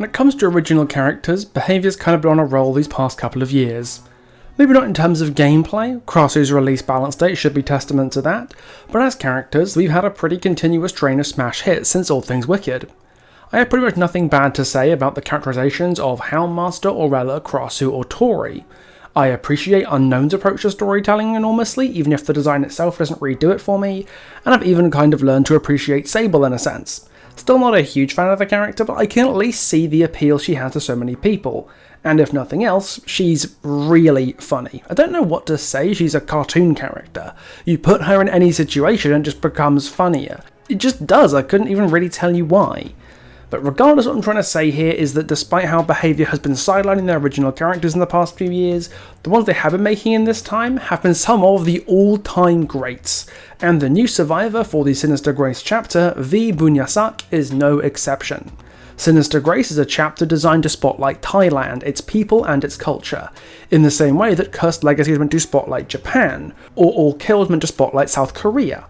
When it comes to original characters, behaviour's kind of been on a roll these past couple of years. Maybe not in terms of gameplay, Crossu's release balance date should be testament to that, but as characters, we've had a pretty continuous train of smash hits since All Things Wicked. I have pretty much nothing bad to say about the characterizations of Houndmaster, Orella, Crossu or Tori. I appreciate Unknown's approach to storytelling enormously, even if the design itself doesn't really do it for me, and I've even kind of learned to appreciate Sable in a sense. Still not a huge fan of the character, but I can at least see the appeal she has to so many people. And if nothing else, she's really funny. I don't know what to say, she's a cartoon character. You put her in any situation and it just becomes funnier. It just does, I couldn't even really tell you why. But regardless, what I'm trying to say here is that despite how behaviour has been sidelining their original characters in the past few years, the ones they have been making in this time have been some of the all-time greats, and the new survivor for the Sinister Grace chapter, Vee Boonyasak, is no exception. Sinister Grace is a chapter designed to spotlight Thailand, its people and its culture, in the same way that Cursed Legacy is meant to spotlight Japan, or All Kill is meant to spotlight South Korea.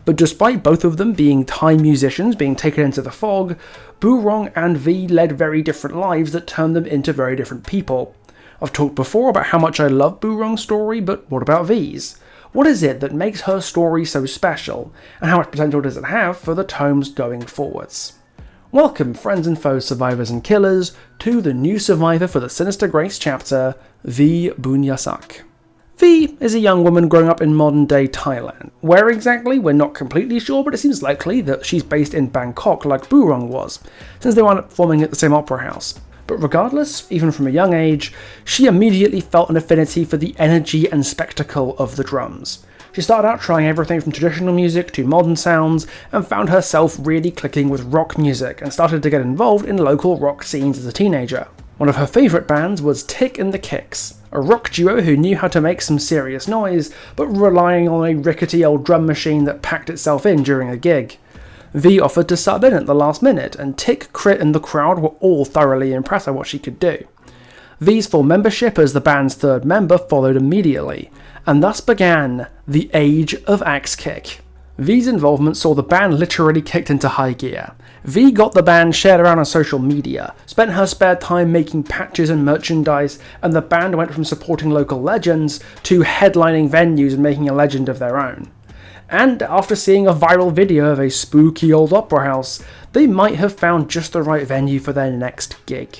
But despite both of them being Thai musicians being taken into the fog, Boorong and Vee led very different lives that turned them into very different people. I've talked before about how much I love Boorong's story, but what about Vee's? What is it that makes her story so special, and how much potential does it have for the tomes going forwards? Welcome, friends and foes, survivors and killers, to the new survivor for the Sinister Grace chapter, Vee Boonyasak. Vee is a young woman growing up in modern-day Thailand. Where exactly, we're not completely sure, but it seems likely that she's based in Bangkok like Boorong was, since they wound up performing at the same opera house. But regardless, even from a young age, she immediately felt an affinity for the energy and spectacle of the drums. She started out trying everything from traditional music to modern sounds, and found herself really clicking with rock music, and started to get involved in local rock scenes as a teenager. One of her favourite bands was Tick and the Kicks, a rock duo who knew how to make some serious noise, but relying on a rickety old drum machine that packed itself in during a gig. Vee offered to sub in at the last minute, and Tick, Crit and the crowd were all thoroughly impressed by what she could do. Vee's full membership as the band's third member followed immediately, and thus began the Age of Axe Kick. Vee's involvement saw the band literally kicked into high gear. Vee got the band shared around on social media, spent her spare time making patches and merchandise, and the band went from supporting local legends to headlining venues and making a legend of their own. And after seeing a viral video of a spooky old opera house, they might have found just the right venue for their next gig.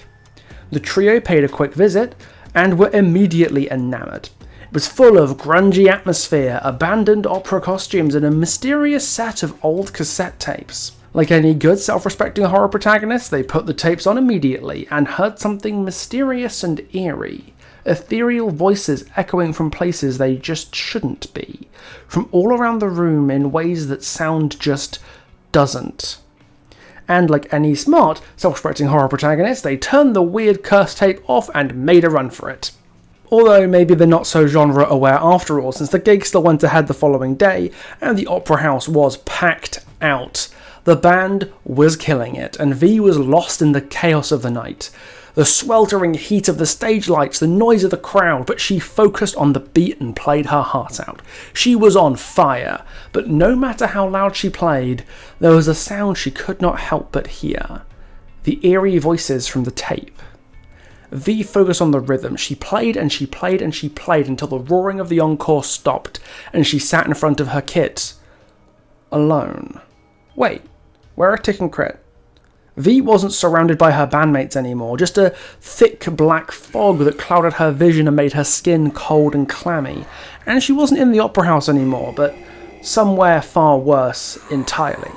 The trio paid a quick visit, and were immediately enamoured. It was full of grungy atmosphere, abandoned opera costumes, and a mysterious set of old cassette tapes. Like any good self-respecting horror protagonist, they put the tapes on immediately, and heard something mysterious and eerie. Ethereal voices echoing from places they just shouldn't be, from all around the room in ways that sound just doesn't. And like any smart, self-respecting horror protagonist, they turned the weird curse tape off and made a run for it. Although maybe they're not so genre aware after all, since the gig still went ahead the following day, and the opera house was packed out. The band was killing it, and Vee was lost in the chaos of the night. The sweltering heat of the stage lights, the noise of the crowd, but she focused on the beat and played her heart out. She was on fire, but no matter how loud she played, there was a sound she could not help but hear. The eerie voices from the tape. Vee focused on the rhythm. She played and she played and she played until the roaring of the encore stopped, and she sat in front of her kit. Alone. Wait, where are Tick and Crit? Vee wasn't surrounded by her bandmates anymore, just a thick black fog that clouded her vision and made her skin cold and clammy. And she wasn't in the opera house anymore, but somewhere far worse entirely.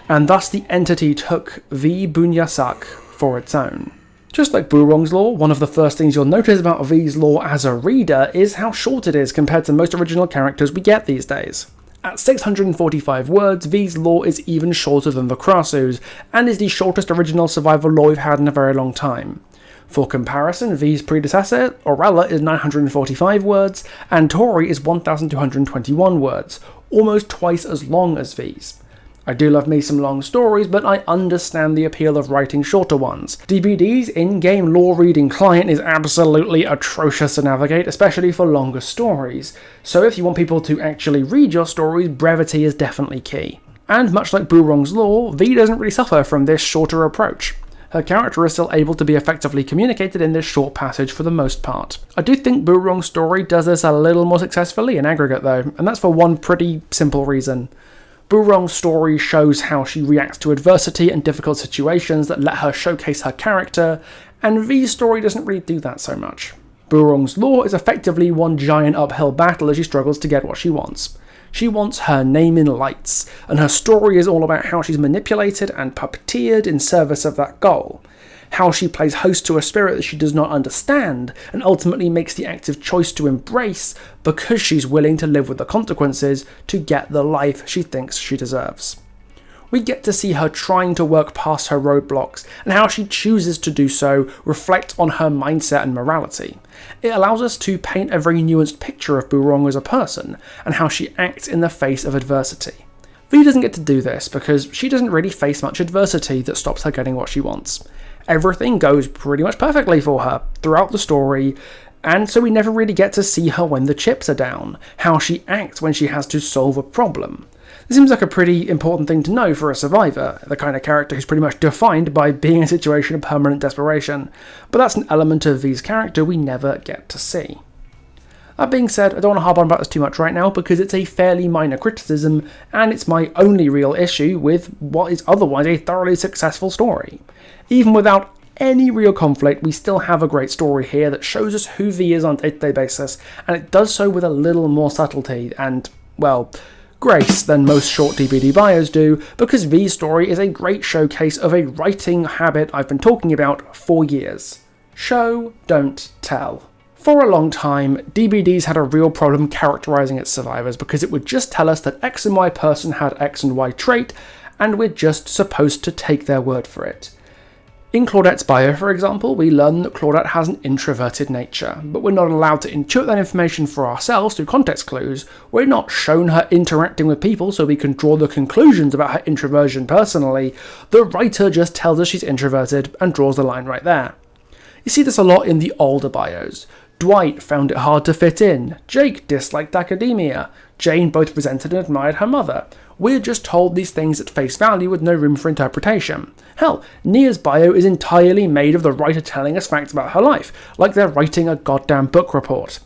And thus the entity took Vee Boonyasak for its own. Just like Boorong's lore, one of the first things you'll notice about Vee's lore as a reader is how short it is compared to most original characters we get these days. At 645 words, Vee's lore is even shorter than the Crossu's, and is the shortest original survival lore we've had in a very long time. For comparison, Vee's predecessor, Orella, is 945 words, and Tori is 1221 words, almost twice as long as Vee's. I do love me some long stories, but I understand the appeal of writing shorter ones. DBD's in-game lore reading client is absolutely atrocious to navigate, especially for longer stories. So if you want people to actually read your stories, brevity is definitely key. And much like Boorong's lore, Vee doesn't really suffer from this shorter approach. her character is still able to be effectively communicated in this short passage for the most part. I do think Boorong's story does this a little more successfully in aggregate though, and that's for one pretty simple reason. Boorong's story shows how she reacts to adversity and difficult situations that let her showcase her character, and Vee's story doesn't really do that so much. Boorong's lore is effectively one giant uphill battle as she struggles to get what she wants. She wants her name in lights, and her story is all about how she's manipulated and puppeteered in service of that goal. How she plays host to a spirit that she does not understand, and ultimately makes the active choice to embrace because she's willing to live with the consequences to get the life she thinks she deserves. We get to see her trying to work past her roadblocks, and how she chooses to do so reflect on her mindset and morality. It allows us to paint a very nuanced picture of Boorong as a person, and how she acts in the face of adversity. Vee doesn't get to do this because she doesn't really face much adversity that stops her getting what she wants. Everything goes pretty much perfectly for her throughout the story, and so we never really get to see her when the chips are down, how she acts when she has to solve a problem. This seems like a pretty important thing to know for a survivor, the kind of character who's pretty much defined by being in a situation of permanent desperation, but that's an element of Vee's character we never get to see. That being said, I don't want to harp on about this too much right now because it's a fairly minor criticism, and it's my only real issue with what is otherwise a thoroughly successful story. Even without any real conflict, we still have a great story here that shows us who Vee is on a day-to-day basis, and it does so with a little more subtlety and, well, grace than most short DVD bios do, because Vee's story is a great showcase of a writing habit I've been talking about for years. Show, don't tell. For a long time, DBDs had a real problem characterizing its survivors because it would just tell us that X and Y person had X and Y trait, and we're just supposed to take their word for it. In Claudette's bio, for example, we learn that Claudette has an introverted nature, but we're not allowed to intuit that information for ourselves through context clues. We're not shown her interacting with people so we can draw the conclusions about her introversion personally. The writer just tells us she's introverted and draws the line right there. You see this a lot in the older bios. Dwight found it hard to fit in, Jake disliked academia, Jane both resented and admired her mother. We're just told these things at face value with no room for interpretation. Hell, Nia's bio is entirely made of the writer telling us facts about her life, like they're writing a goddamn book report.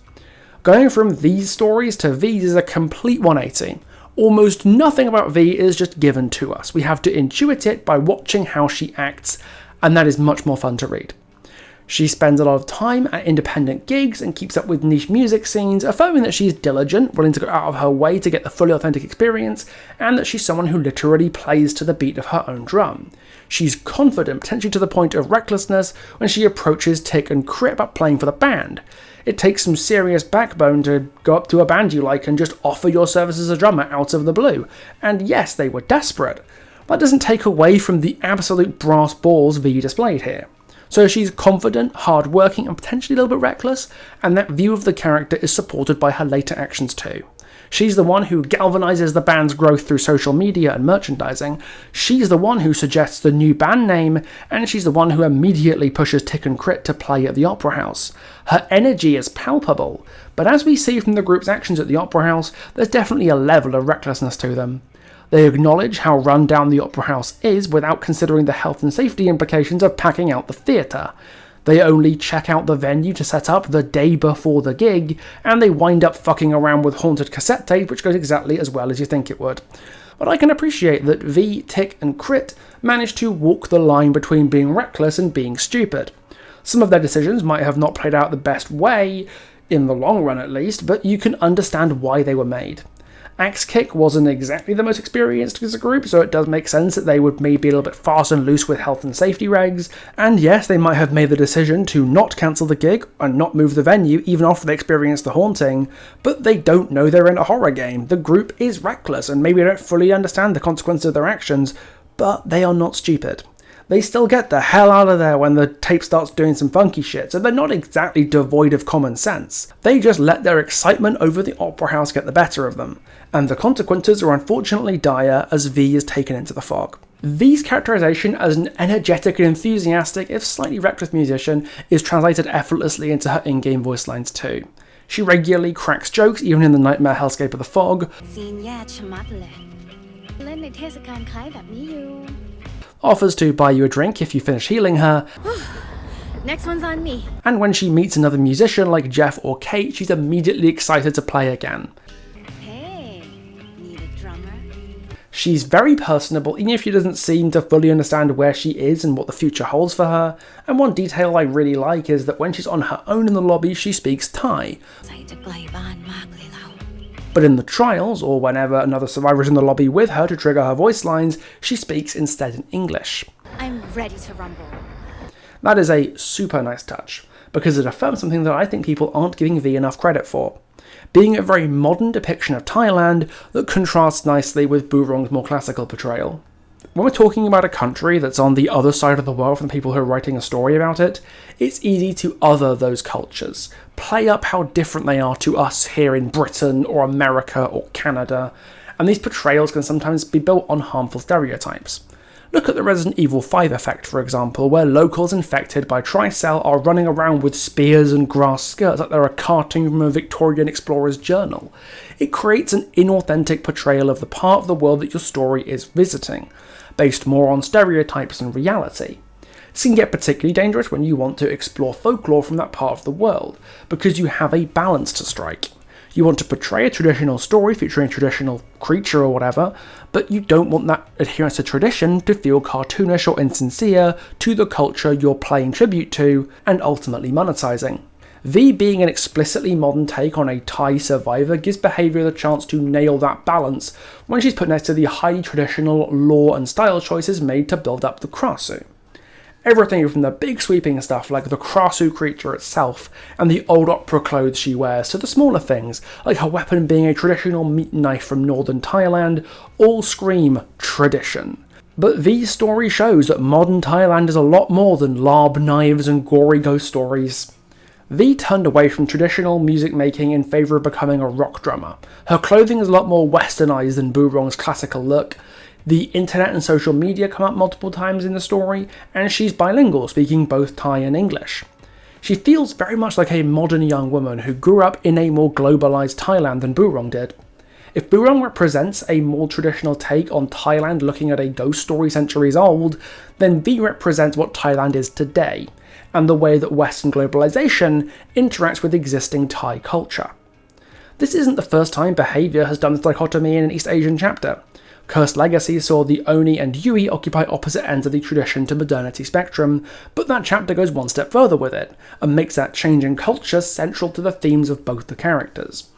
Going from these stories to Vee's is a complete 180. Almost nothing about Vee is just given to us. We have to intuit it by watching how she acts, and that is much more fun to read. She spends a lot of time at independent gigs and keeps up with niche music scenes, affirming that she's diligent, willing to go out of her way to get the fully authentic experience, and that she's someone who literally plays to the beat of her own drum. She's confident, potentially to the point of recklessness, when she approaches Tick and Crit about playing for the band. It takes some serious backbone to go up to a band you like and just offer your service as a drummer out of the blue. And yes, they were desperate. That doesn't take away from the absolute brass balls Vee displayed here. So she's confident, hard-working, and potentially a little bit reckless, and that view of the character is supported by her later actions too. She's the one who galvanizes the band's growth through social media and merchandising, she's the one who suggests the new band name, and she's the one who immediately pushes Tick and Crit to play at the Opera House. Her energy is palpable, but as we see from the group's actions at the Opera House, there's definitely a level of recklessness to them. They acknowledge how run down the Opera House is without considering the health and safety implications of packing out the theatre. They only check out the venue to set up the day before the gig, and they wind up fucking around with haunted cassette tape, which goes exactly as well as you think it would. But I can appreciate that Vee, Tick and Crit managed to walk the line between being reckless and being stupid. Some of their decisions might have not played out the best way, in the long run at least, but you can understand why they were made. Axe Kick wasn't exactly the most experienced as a group, so it does make sense that they would maybe be a little bit fast and loose with health and safety regs, and yes, they might have made the decision to not cancel the gig and not move the venue even after they experienced the haunting, but they don't know they're in a horror game. The group is reckless and maybe don't fully understand the consequences of their actions, but they are not stupid. They still get the hell out of there when the tape starts doing some funky shit, so they're not exactly devoid of common sense. They just let their excitement over the Opera House get the better of them, and the consequences are unfortunately dire as Vee is taken into the fog. Vee's characterization as an energetic and enthusiastic, if slightly reckless musician, is translated effortlessly into her in-game voice lines too. She regularly cracks jokes even in the nightmare hellscape of the fog. offers to buy you a drink if you finish healing her, Next one's on me. and when she meets another musician like Jeff or Kate, she's immediately excited to play again. Hey, need a drummer? She's very personable, even if she doesn't seem to fully understand where she is and what the future holds for her, and one detail I really like is that when she's on her own in the lobby, she speaks Thai. But in the trials, or whenever another survivor is in the lobby with her to trigger her voice lines, she speaks instead in English. I'm ready to rumble. That is a super nice touch, because it affirms something that I think people aren't giving Vee enough credit for. Being a very modern depiction of Thailand that contrasts nicely with Boorong's more classical portrayal. When we're talking about a country that's on the other side of the world from the people who are writing a story about it, it's easy to other those cultures, play up how different they are to us here in Britain or America or Canada, and these portrayals can sometimes be built on harmful stereotypes. Look at the Resident Evil 5 effect, for example, where locals infected by Tricell are running around with spears and grass skirts like they're a cartoon from a Victorian explorer's journal. It creates an inauthentic portrayal of the part of the world that your story is visiting, based more on stereotypes and reality. This can get particularly dangerous when you want to explore folklore from that part of the world, because you have a balance to strike. You want to portray a traditional story featuring a traditional creature or whatever, but you don't want that adherence to tradition to feel cartoonish or insincere to the culture you're paying tribute to and ultimately monetizing. Vee being an explicitly modern take on a Thai survivor gives behaviour the chance to nail that balance when she's put next to the highly traditional lore and style choices made to build up the Krasu. Everything from the big sweeping stuff like the Krasu creature itself and the old opera clothes she wears to the smaller things like her weapon being a traditional meat knife from northern Thailand all scream tradition. But Vee's story shows that modern Thailand is a lot more than larb knives and gory ghost stories. Vee turned away from traditional music making in favour of becoming a rock drummer. Her clothing is a lot more westernised than Boorong's classical look. The internet and social media come up multiple times in the story, and she's bilingual, speaking both Thai and English. She feels very much like a modern young woman who grew up in a more globalised Thailand than Boorong did. If Boorong represents a more traditional take on Thailand looking at a ghost story centuries old, then Vee represents what Thailand is today, and the way that Western globalisation interacts with existing Thai culture. This isn't the first time behaviour has done this dichotomy in an East Asian chapter. Cursed Legacy saw the Oni and Yui occupy opposite ends of the tradition to modernity spectrum, but that chapter goes one step further with it, and makes that change in culture central to the themes of both the characters.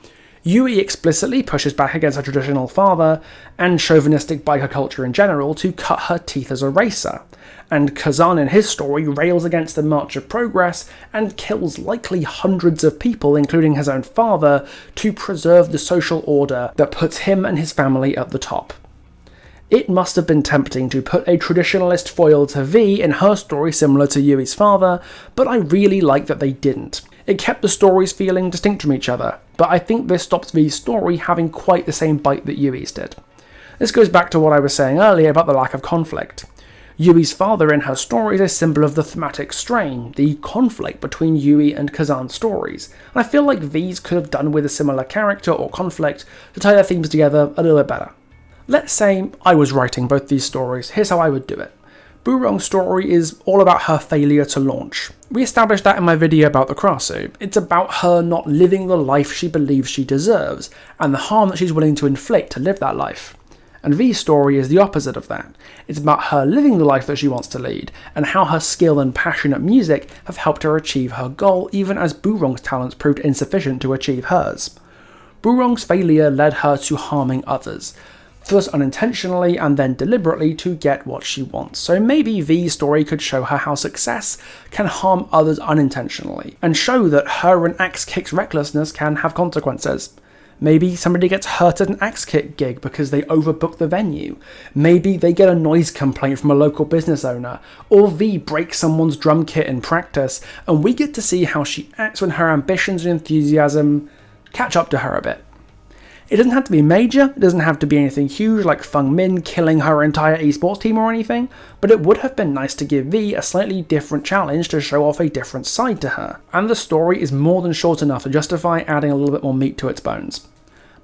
Yui explicitly pushes back against her traditional father, and chauvinistic biker culture in general, to cut her teeth as a racer, and Kazan in his story rails against the march of progress and kills likely hundreds of people, including his own father, to preserve the social order that puts him and his family at the top. It must have been tempting to put a traditionalist foil to Vee in her story similar to Yui's father, but I really like that they didn't. It kept the stories feeling distinct from each other, but I think this stops Vee's story having quite the same bite that Yui's did. This goes back to what I was saying earlier about the lack of conflict. Yui's father in her story is a symbol of the thematic strain, the conflict between Yui and Kazan's stories, and I feel like Vee's could have done with a similar character or conflict to tie their themes together a little bit better. Let's say I was writing both these stories, here's how I would do it. Boorong's story is all about her failure to launch. We established that in my video about the Krasu. It's about her not living the life she believes she deserves, and the harm that she's willing to inflict to live that life. And Vee's story is the opposite of that. It's about her living the life that she wants to lead, and how her skill and passion at music have helped her achieve her goal, even as Boorong's talents proved insufficient to achieve hers. Boorong's failure led her to harming others, first unintentionally and then deliberately to get what she wants. So maybe Vee's story could show her how success can harm others unintentionally, and show that her and Axe Kick's recklessness can have consequences. Maybe somebody gets hurt at an Axe Kick gig because they overbooked the venue. Maybe they get a noise complaint from a local business owner, or Vee breaks someone's drum kit in practice, and we get to see how she acts when her ambitions and enthusiasm catch up to her a bit. It doesn't have to be major, it doesn't have to be anything huge like Feng Min killing her entire esports team or anything, but it would have been nice to give Vee a slightly different challenge to show off a different side to her, and the story is more than short enough to justify adding a little bit more meat to its bones.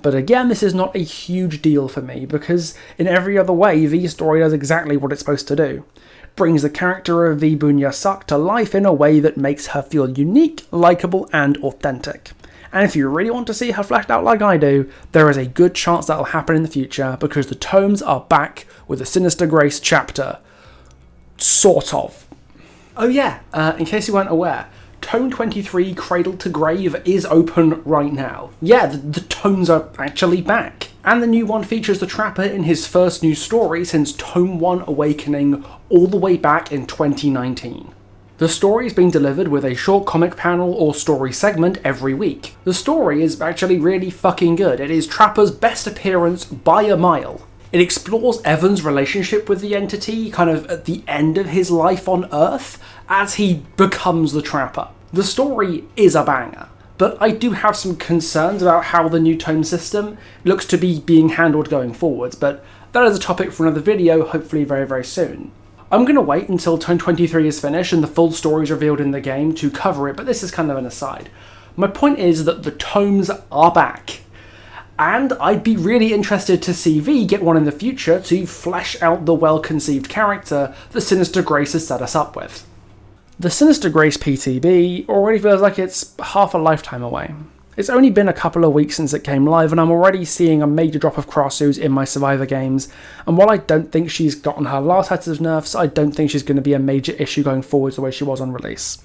But again, this is not a huge deal for me, because in every other way, Vee's story does exactly what it's supposed to do. It brings the character of Vee Boonyasak to life in a way that makes her feel unique, likeable, and authentic. And if you really want to see her fleshed out like I do, there is a good chance that'll happen in the future, because the tomes are back with a Sinister Grace chapter. Sort of. Oh yeah, in case you weren't aware, Tome 23, Cradle to Grave, is open right now. Yeah, the tomes are actually back. And the new one features the Trapper in his first new story since Tome 1 Awakening all the way back in 2019. The story is being delivered with a short comic panel or story segment every week. The story is actually really fucking good. It is Trapper's best appearance by a mile. It explores Evan's relationship with the entity, kind of at the end of his life on Earth, as he becomes the Trapper. The story is a banger, but I do have some concerns about how the new tome system looks to be being handled going forwards, but that is a topic for another video, hopefully very, very soon. I'm going to wait until Tome 23 is finished and the full story is revealed in the game to cover it, but this is kind of an aside. My point is that the tomes are back. And I'd be really interested to see Vee get one in the future to flesh out the well-conceived character that Sinister Grace has set us up with. The Sinister Grace PTB already feels like it's half a lifetime away. It's only been a couple of weeks since it came live, and I'm already seeing a major drop of crossoves in my Survivor games, and while I don't think she's gotten her last set of nerfs, I don't think she's going to be a major issue going forward the way she was on release.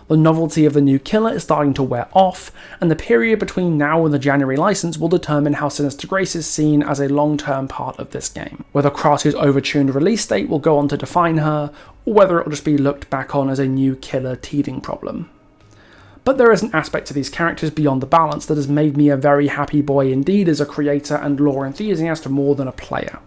The novelty of the new killer is starting to wear off, and the period between now and the January license will determine how Sinister Grace is seen as a long-term part of this game. Whether Krasu's overtuned release date will go on to define her, or whether it will just be looked back on as a new killer teething problem. But there is an aspect to these characters beyond the balance that has made me a very happy boy indeed as a creator and lore enthusiast more than a player.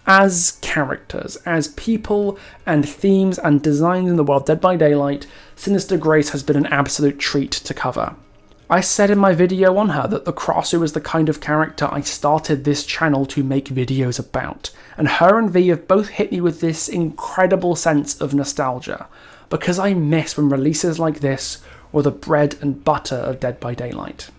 As characters, as people and themes and designs in the world Dead by Daylight, Sinister Grace has been an absolute treat to cover. I said in my video on her that the Krasu is the kind of character I started this channel to make videos about, and her and Vee have both hit me with this incredible sense of nostalgia, because I miss when releases like this were the bread and butter of Dead by Daylight.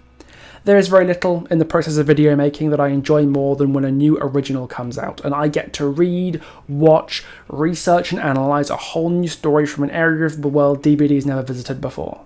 There is very little in the process of video making that I enjoy more than when a new original comes out, and I get to read, watch, research and analyse a whole new story from an area of the world DBD's never visited before.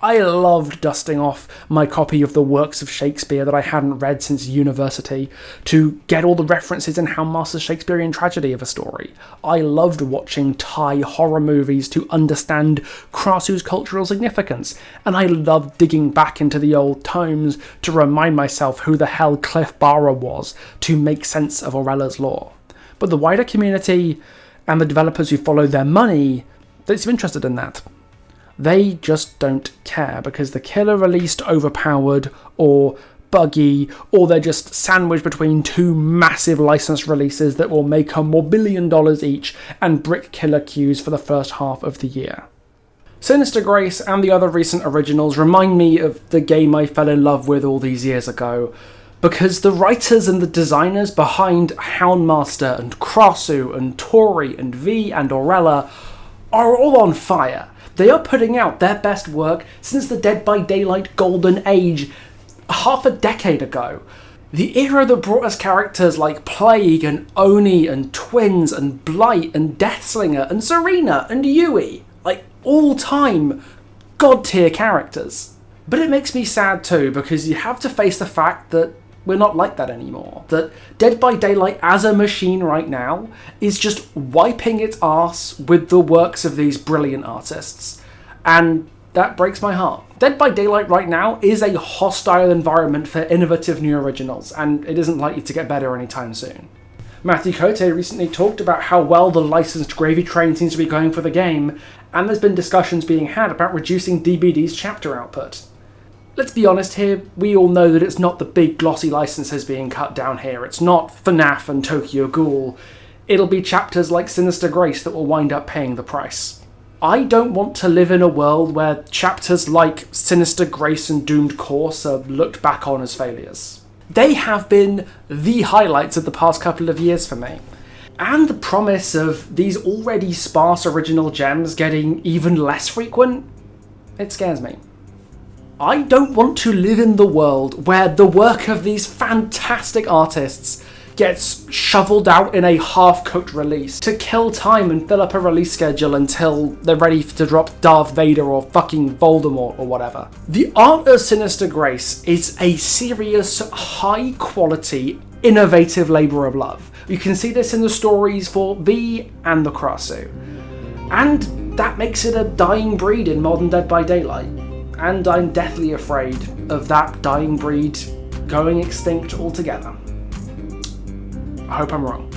I loved dusting off my copy of the works of Shakespeare that I hadn't read since university to get all the references and how master Shakespearean tragedy of a story. I loved watching Thai horror movies to understand Krasu's cultural significance, and I loved digging back into the old tomes to remind myself who the hell Cliff Barra was to make sense of Aurella's lore. But the wider community and the developers who follow their money don't seem interested in that. They just don't care because the killer released overpowered or buggy, or they're just sandwiched between two massive licensed releases that will make them more $1 billion each and brick killer queues for the first half of the year. Sinister Grace and the other recent originals remind me of the game I fell in love with all these years ago, because the writers and the designers behind Houndmaster and Krasu and Tori and Vee and Aurella are all on fire. They are putting out their best work since the Dead by Daylight golden age half a decade ago. The era that brought us characters like Plague and Oni and Twins and Blight and Deathslinger and Serena and Yui. Like, all-time god-tier characters. But it makes me sad too, because you have to face the fact that we're not like that anymore. That Dead by Daylight as a machine right now is just wiping its arse with the works of these brilliant artists. And that breaks my heart. Dead by Daylight right now is a hostile environment for innovative new originals, and it isn't likely to get better anytime soon. Matthew Cote recently talked about how well the licensed gravy train seems to be going for the game, and there's been discussions being had about reducing DBD's chapter output. Let's be honest here, we all know that it's not the big glossy licenses being cut down here. It's not FNAF and Tokyo Ghoul. It'll be chapters like Sinister Grace that will wind up paying the price. I don't want to live in a world where chapters like Sinister Grace and Doomed Course are looked back on as failures. They have been the highlights of the past couple of years for me. And the promise of these already sparse original gems getting even less frequent, it scares me. I don't want to live in the world where the work of these fantastic artists gets shoveled out in a half-cooked release to kill time and fill up a release schedule until they're ready to drop Darth Vader or fucking Voldemort or whatever. The art of Sinister Grace is a serious, high-quality, innovative labour of love. You can see this in the stories for Vee and the Krasu. And that makes it a dying breed in modern Dead by Daylight. And I'm deathly afraid of that dying breed going extinct altogether. I hope I'm wrong.